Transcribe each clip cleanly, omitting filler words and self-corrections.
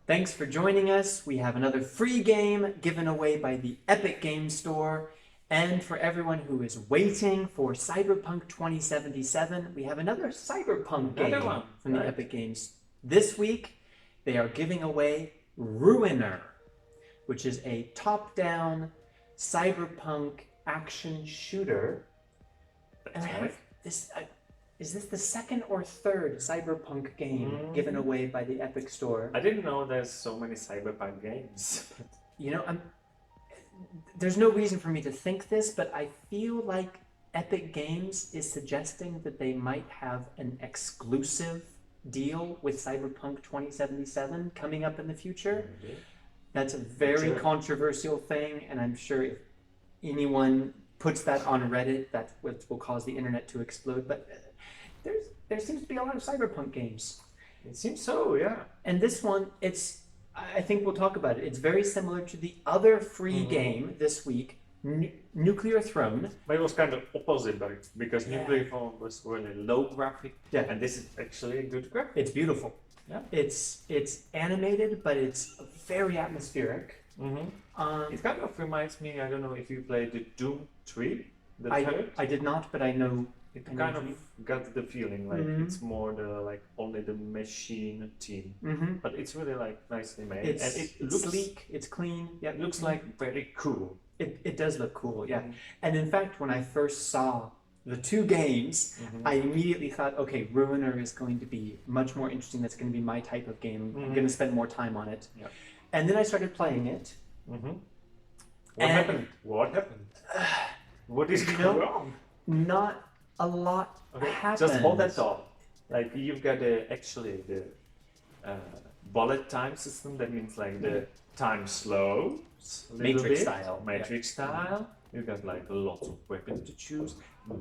Thanks for joining us. We have another free game given away by the Epic Game Store. And for everyone who is waiting for Cyberpunk 2077, we have another Cyberpunk game from the Epic Games. This week, they are giving away RUINER, which is a top-down cyberpunk action shooter. And I have this... is this the second or third Cyberpunk game given away by the Epic Store? I didn't know there's so many Cyberpunk games. You know, there's no reason for me to think this, but I feel like Epic Games is suggesting that they might have an exclusive deal with Cyberpunk 2077 coming up in the future. That's a very controversial thing, and I'm sure if anyone puts that on Reddit, that will cause the internet to explode. But there seems to be a lot of Cyberpunk games. It seems so, yeah. And this one, I think we'll talk about it. It's very similar to the other free game this week, Nuclear Throne. But it was kind of opposite, because Nuclear Throne was really low graphic, and this is actually a good graphic. It's beautiful. Yeah. It's animated, but it's very atmospheric. It kind of reminds me, I don't know if you played the Doom 3. I did not, but I know. It kind of got the feeling like it's more only the machine team, but it's really nicely made. It's, and it it's looks sleek, it's clean. Yeah, it looks like very cool. It does look cool, yeah. And in fact, when I first saw the two games, I immediately thought, okay, RUINER is going to be much more interesting. That's going to be my type of game. I'm going to spend more time on it. Yeah. And then I started playing it. What happened? What happened? What is going wrong? Not a lot happened. Just hold that thought. Like you've got actually the bullet time system. That means the time slow, Matrix style. Matrix style. You've got lots of weapons to choose.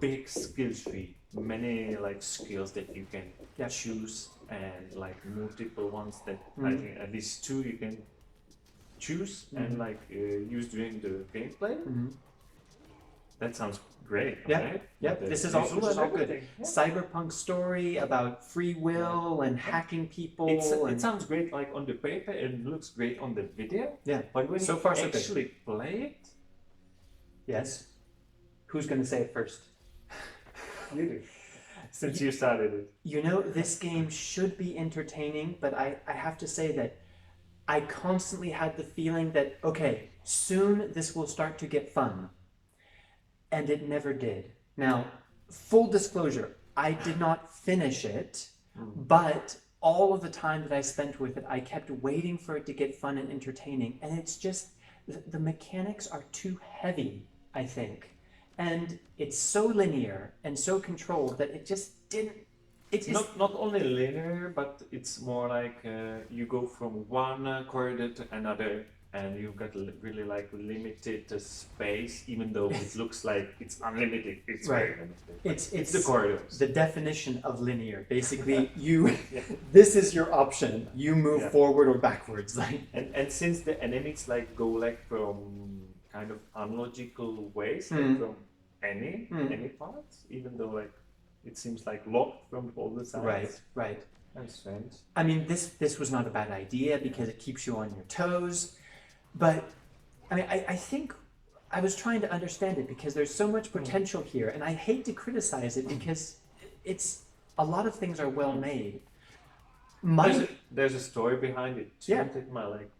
Big skill tree. Many skills that you can choose, and multiple ones that I think at least two you can choose and use during the gameplay. That sounds great. Yeah, right? yeah. This is all good. Yeah. Cyberpunk story about free will and hacking people. It sounds great on the paper. It looks great on the video. Yeah. But when so you far, actually play it, yes. Who's going to say it first? You do. Since you started it. You know, this game should be entertaining, but I have to say that I constantly had the feeling that, okay, soon this will start to get fun. And it never did. Now, full disclosure, I did not finish it, but all of the time that I spent with it, I kept waiting for it to get fun and entertaining. And it's just, the mechanics are too heavy, I think. And it's so linear and so controlled that it just didn't... It's not only linear, but it's more you go from one corridor to another, and you've got really limited space, even though it looks like it's unlimited. It's very limited. It's the corridors. The definition of linear. Basically, this is your option. You move forward or backwards. And since the enemies go from kind of unlogical ways, from any parts, even though it seems locked from all the sides. Right. That's strange. I mean, this was not a bad idea because it keeps you on your toes. But I mean, I think I was trying to understand it because there's so much potential here, and I hate to criticize it because a lot of things are well made. There's a story behind it. Yeah. It might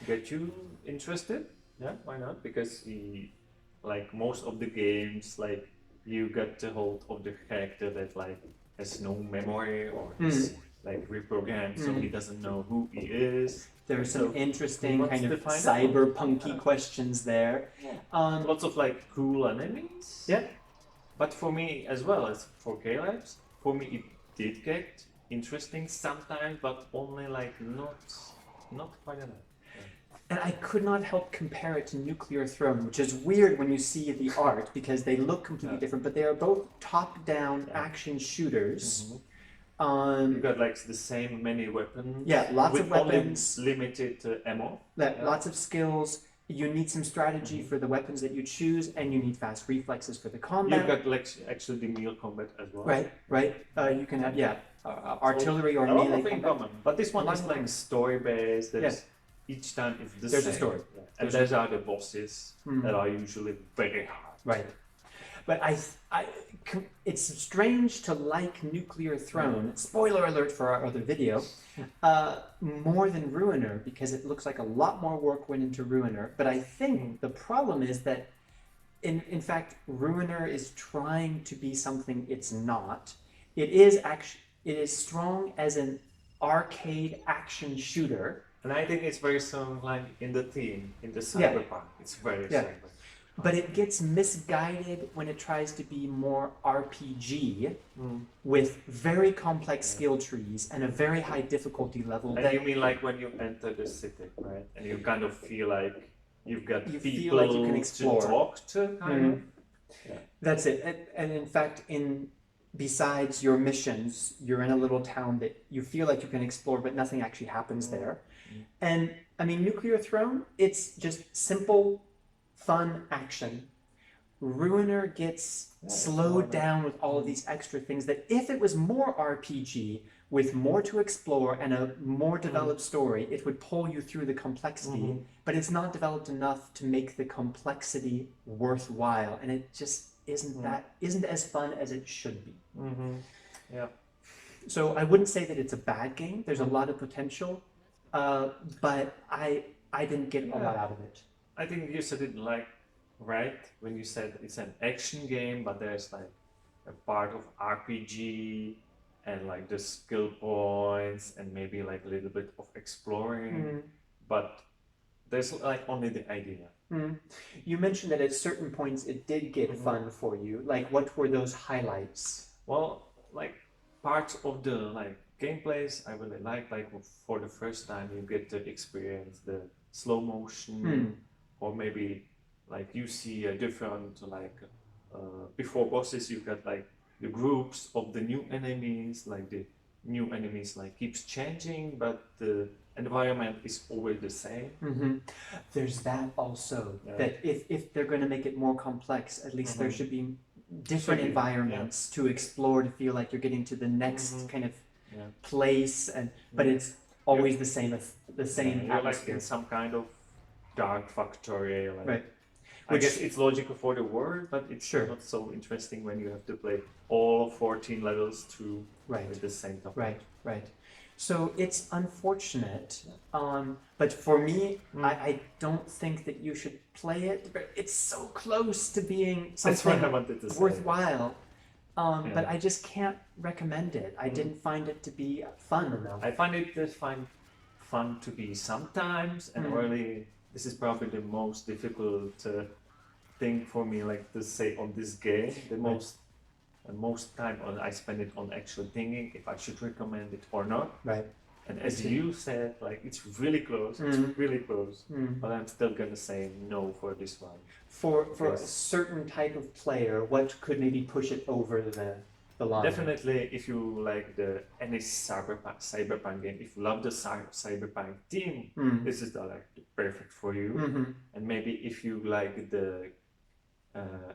get you interested. Yeah, why not? Because most of the games, you get the hold of the character that has no memory or is reprogrammed, so he doesn't know who he is. There are some interesting kind of cyberpunky questions there. Lots of cool enemies. Yeah. But for me as well as for K-Labs, for me it did get interesting sometimes, but only not quite enough. And I could not help compare it to Nuclear Throne, which is weird when you see the art because they look completely different, but they are both top-down action shooters. You've got the same many weapons. Yeah, lots of weapons. Limited ammo. Lots of skills. You need some strategy for the weapons that you choose, and you need fast reflexes for the combat. You've got actually the melee combat as well. Right. You can have artillery or a lot melee of in combat. common. But this one A lot is in like common. story based. There's Yeah. each time it's the There's a same. story. Yeah. And There's those are the bosses that are usually very hard. Right. But it's strange to like Nuclear Throne, spoiler alert for our other video, more than Ruiner, because it looks like a lot more work went into Ruiner. But I think the problem is that, in fact, Ruiner is trying to be something it's not. It is strong as an arcade action shooter. And I think it's very strong, like in the theme, in the Yeah. cyberpunk. It's very Yeah. cyberpunk. But it gets misguided when it tries to be more RPG with very complex skill trees and a very high difficulty level. And you mean like when you enter the city, right? And you kind of feel like you've got You people feel like you can explore. to talk to, kind of. Yeah. That's it. And in fact, besides your missions, you're in a little town that you feel like you can explore, but nothing actually happens there. And I mean, Nuclear Throne, it's just simple, fun action. Ruiner gets slowed down with all of these extra things that if it was more RPG with more to explore and a more developed story, it would pull you through the complexity, but it's not developed enough to make the complexity worthwhile, and it just isn't as fun as it should be. Yeah. So I wouldn't say that it's a bad game. There's a lot of potential, but I didn't get a lot out of it. I think you said it like right when you said it's an action game, but there's like a part of RPG and like the skill points and maybe like a little bit of exploring, but there's like only the idea. You mentioned that at certain points it did get fun for you. Like, what were those highlights? Well, like parts of the like gameplays I really like for the first time you get to experience the slow motion, or maybe like you see a different like before bosses you got like the groups of the new enemies, like the new enemies like keeps changing, but the environment is always the same. There's that also, that if they're going to make it more complex, at least there should be different environments to explore, to feel like you're getting to the next kind of place, and but it's always the same You're like in some kind of dark factory, like, right. I guess it's logical for the world, but it's not so interesting when you have to play all 14 levels through at the same time. Right. So it's unfortunate, but for me, I don't think that you should play it. But it's so close to being something worthwhile, but I just can't recommend it. I didn't find it to be fun enough. I find it fun to be sometimes, and really, this is probably the most difficult thing for me, like to say on this game. The most time I spend it on actually thinking if I should recommend it or not. Right. And as you said, like it's really close. It's really close. But I'm still gonna say no for this one. For a certain type of player, what could maybe push it over the line? Definitely, if you like any cyberpunk game, if you love the cyberpunk theme, this is the perfect for you. And maybe if you like the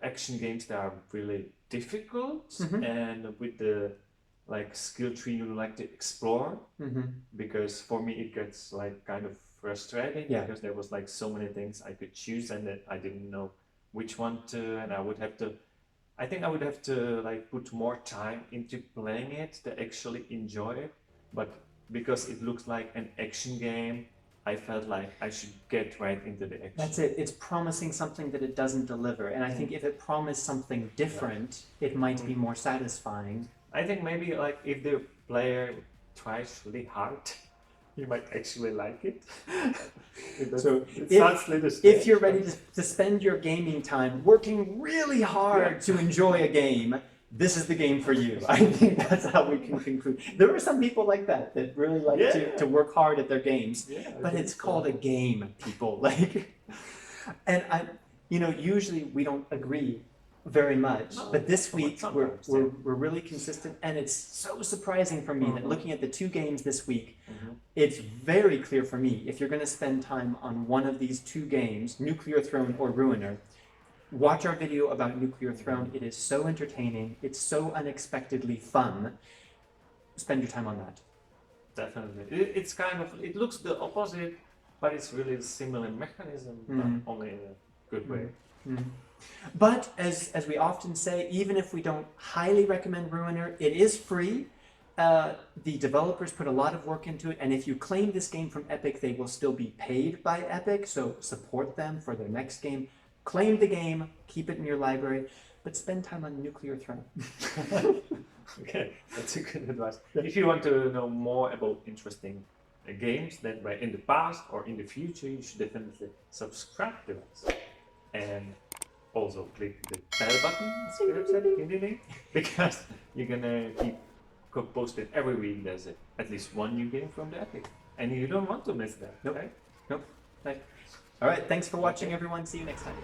action games that are really difficult and with the like skill tree you like to explore, because for me it gets like kind of frustrating because there was like so many things I could choose and that I didn't know which one to, and I think I would have to like put more time into playing it to actually enjoy it. But because it looks like an action game, I felt like I should get right into the action. That's it. It's promising something that it doesn't deliver. And I think if it promised something different, it might be more satisfying. I think maybe like if the player tries really hard, you might actually like it. So if you're ready to spend your gaming time working really hard to enjoy a game, this is the game for you. I think that's how we can conclude. There are some people like that really like to work hard at their games, but it's called a game, people. And usually we don't agree very much, but this week we're really consistent, and it's so surprising for me that looking at the two games this week, it's very clear for me, if you're going to spend time on one of these two games, Nuclear Throne or Ruiner, watch our video about Nuclear Throne. It is so entertaining. It's so unexpectedly fun. spend your time on that. Definitely. It's kind of, it looks the opposite, but it's really a similar mechanism, but only in a good way. But as we often say, even if we don't highly recommend Ruiner, it is free. The developers put a lot of work into it, and if you claim this game from Epic, they will still be paid by Epic, so support them for their next game. Claim the game, keep it in your library, but spend time on Nuclear Throne. Okay, that's a good advice. If you want to know more about interesting games that were in the past or in the future, you should definitely subscribe to us. And also click the bell button, as Philip said in the link, because you're gonna keep posted every week. There's at least one new game from the Epic, and you don't want to miss that. Nope. Right? Nope. Right. All right. Thanks for watching, everyone. See you next time.